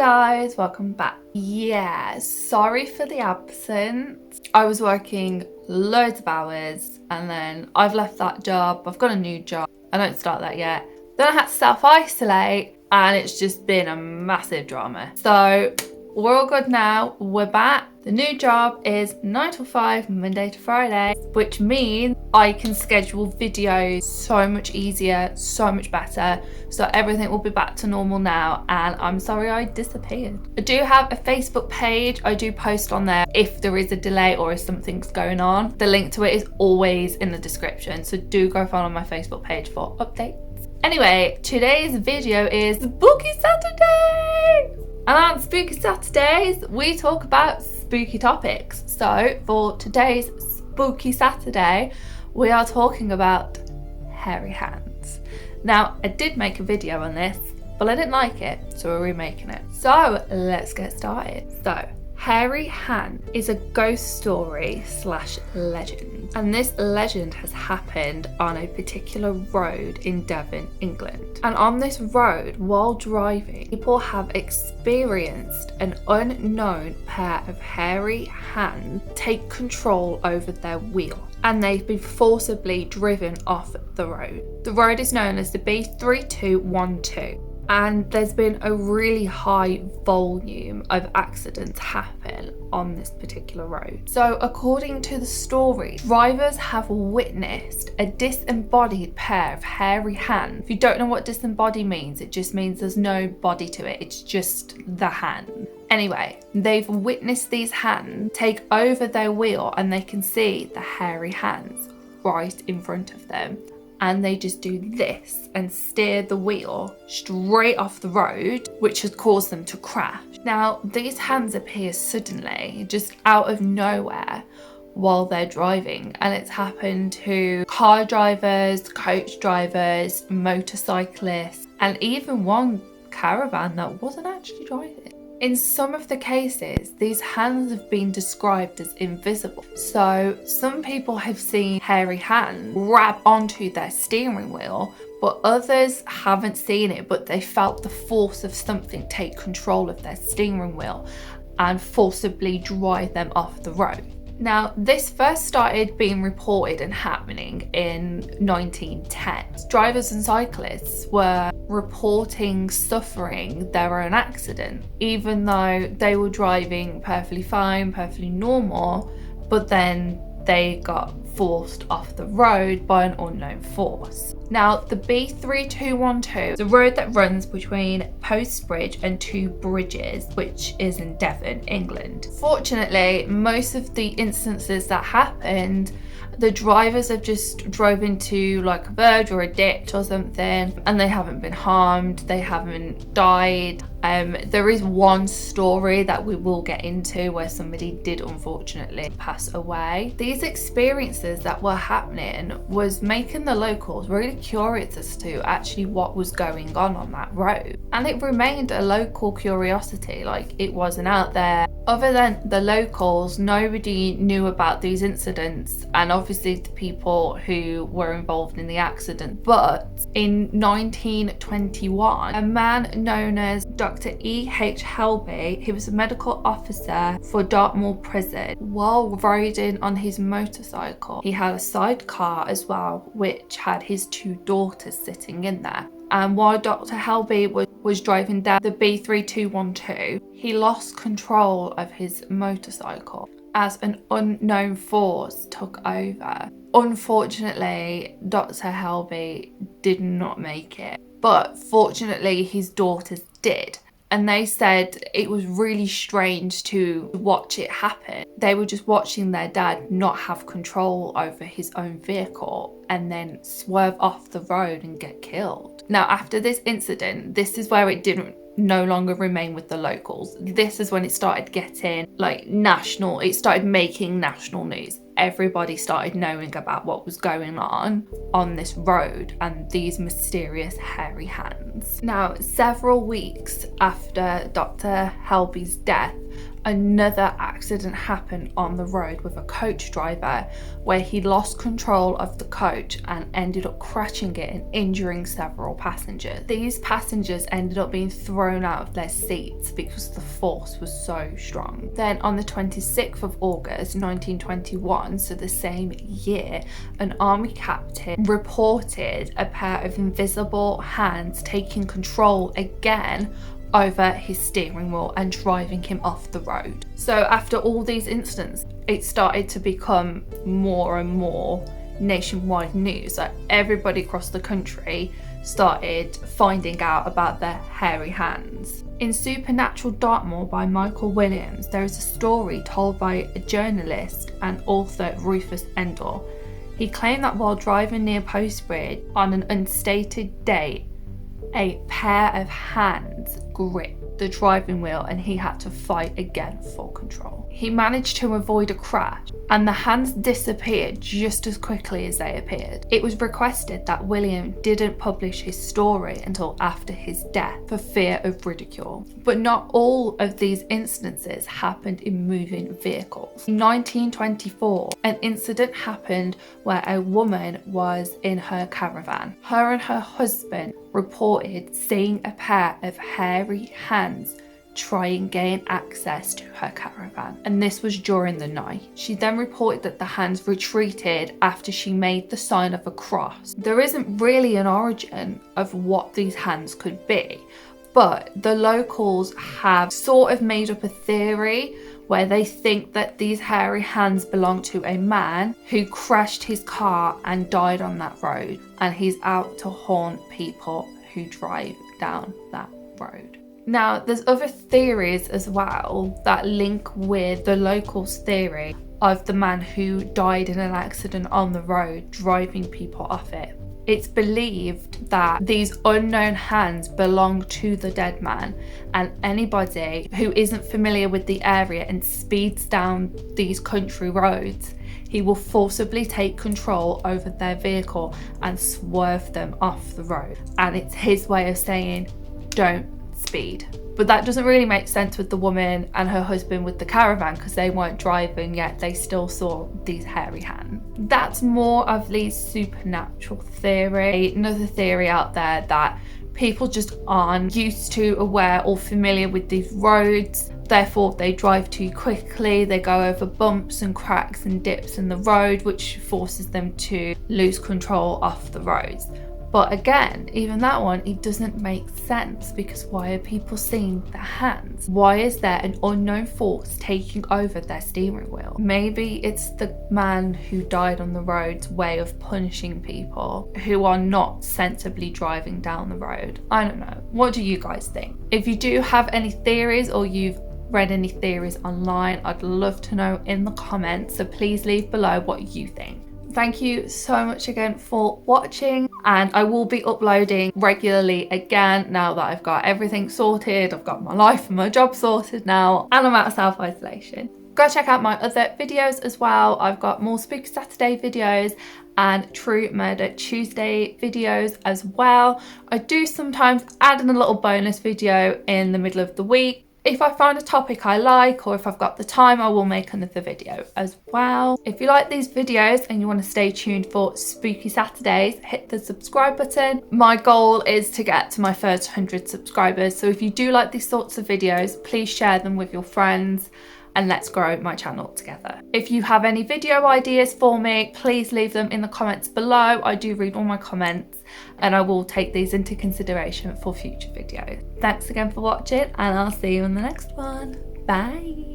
guys, welcome back. Yeah, sorry for the absence. I was working loads of hours and then I've left that job. I've got a new job. I don't start that yet. Then I had to self-isolate and it's just been a massive drama. So we're all good now. We're back. The new job is 9 till 5, Monday to Friday, which means I can schedule videos so much easier, so much better. So everything will be back to normal now, and I'm sorry I disappeared. I do have a Facebook page. I do post on there if there is a delay or if something's going on. The link to it is always in the description, so do go follow my Facebook page for updates. Anyway, today's video is Spooky Saturday! And on Spooky Saturdays, we talk about spooky topics. So for today's Spooky Saturday, we are talking about hairy hands. Now, I did make a video on this, but I didn't like it, so we're remaking it. So let's get started. So, hairy hand is a ghost story / legend. And this legend has happened on a particular road in Devon, England. And on this road, while driving, people have experienced an unknown pair of hairy hands take control over their wheel. And they've been forcibly driven off the road. The road is known as the B3212. And there's been a really high volume of accidents happen on this particular road. So according to the story, drivers have witnessed a disembodied pair of hairy hands. If you don't know what disembodied means, it just means there's no body to it. It's just the hand. Anyway, they've witnessed these hands take over their wheel and they can see the hairy hands right in front of them. And they just do this and steer the wheel straight off the road, which has caused them to crash. Now, these hands appear suddenly, just out of nowhere, while they're driving. And it's happened to car drivers, coach drivers, motorcyclists, and even one caravan that wasn't actually driving. In some of the cases, these hands have been described as invisible. So some people have seen hairy hands grab onto their steering wheel, but others haven't seen it, but they felt the force of something take control of their steering wheel and forcibly drive them off the road. Now, this first started being reported and happening in 1910. Drivers and cyclists were reporting suffering their own accident, even though they were driving perfectly fine, perfectly normal, but then they got forced off the road by an unknown force. Now, the B3212 is a road that runs between Post Bridge and Two Bridges, which is in Devon, England. Fortunately, most of the instances that happened, the drivers have just drove into like a verge or a ditch or something, and they haven't been harmed, they haven't died. There is one story that we will get into where somebody did unfortunately pass away. These experiences that were happening was making the locals really curious as to actually what was going on that road. And it remained a local curiosity, like it wasn't out there. Other than the locals, nobody knew about these incidents and obviously the people who were involved in the accident. But in 1921, a man known as Dr. E.H. Helby, he was a medical officer for Dartmoor Prison. While riding on his motorcycle, he had a sidecar as well, which had his two daughters sitting in there. And while Dr. Helby was driving down the B3212, he lost control of his motorcycle as an unknown force took over. Unfortunately, Dr. Helby did not make it, but fortunately his daughters did. And they said it was really strange to watch it happen. They were just watching their dad not have control over his own vehicle and then swerve off the road and get killed. Now, after this incident, this is where it didn't no longer remain with the locals. This is when it started getting like national, it started making national news. everybody started knowing about what was going on this road and these mysterious hairy hands. Now, several weeks after Dr. Helby's death, another accident happened on the road with a coach driver where he lost control of the coach and ended up crashing it and injuring several passengers. These passengers ended up being thrown out of their seats because the force was so strong. Then on the 26th of August 1921, so the same year, an army captain reported a pair of invisible hands taking control again over his steering wheel and driving him off the road. So after all these incidents, it started to become more and more nationwide news. Like everybody across the country started finding out about their hairy hands. In Supernatural Dartmoor by Michael Williams, there is a story told by a journalist and author, Rufus Endor. He claimed that while driving near Postbridge on an unstated date, a pair of hands gripped the driving wheel and he had to fight again for control. He managed to avoid a crash and the hands disappeared just as quickly as they appeared. It was requested that William didn't publish his story until after his death for fear of ridicule. But not all of these instances happened in moving vehicles. In 1924, an incident happened where a woman was in her caravan. Her and her husband reported seeing a pair of hairy hands try and gain access to her caravan, and this was during the night. She then reported that the hands retreated after she made the sign of a cross. There isn't really an origin of what these hands could be, but the locals have sort of made up a theory where they think that these hairy hands belong to a man who crashed his car and died on that road, and he's out to haunt people who drive down that road. Now, there's other theories as well that link with the locals' theory of the man who died in an accident on the road driving people off it. It's believed that these unknown hands belong to the dead man, and anybody who isn't familiar with the area and speeds down these country roads, he will forcibly take control over their vehicle and swerve them off the road. And it's his way of saying, don't speed. But that doesn't really make sense with the woman and her husband with the caravan because they weren't driving yet, they still saw these hairy hands. That's more of the supernatural theory. Another theory out there that people just aren't used to, aware or familiar with these roads, therefore they drive too quickly, they go over bumps and cracks and dips in the road, which forces them to lose control off the roads. But again, even that one, it doesn't make sense because why are people seeing the hands? Why is there an unknown force taking over their steering wheel? Maybe it's the man who died on the road's way of punishing people who are not sensibly driving down the road. I don't know. What do you guys think? If you do have any theories or you've read any theories online, I'd love to know in the comments. So please leave below what you think. Thank you so much again for watching, and I will be uploading regularly again now that I've got everything sorted. I've got my life and my job sorted now, and I'm out of self-isolation. Go check out my other videos as well. I've got more Spooky Saturday videos and True Murder Tuesday videos as well. I do sometimes add in a little bonus video in the middle of the week. If I find a topic I like, or if I've got the time, I will make another video as well. If you like these videos and you want to stay tuned for Spooky Saturdays, hit the subscribe button. My goal is to get to my first 100 subscribers. So if you do like these sorts of videos, please share them with your friends and let's grow my channel together. If you have any video ideas for me, please leave them in the comments below. I do read all my comments and I will take these into consideration for future videos. Thanks again for watching and I'll see you in the next one. Bye.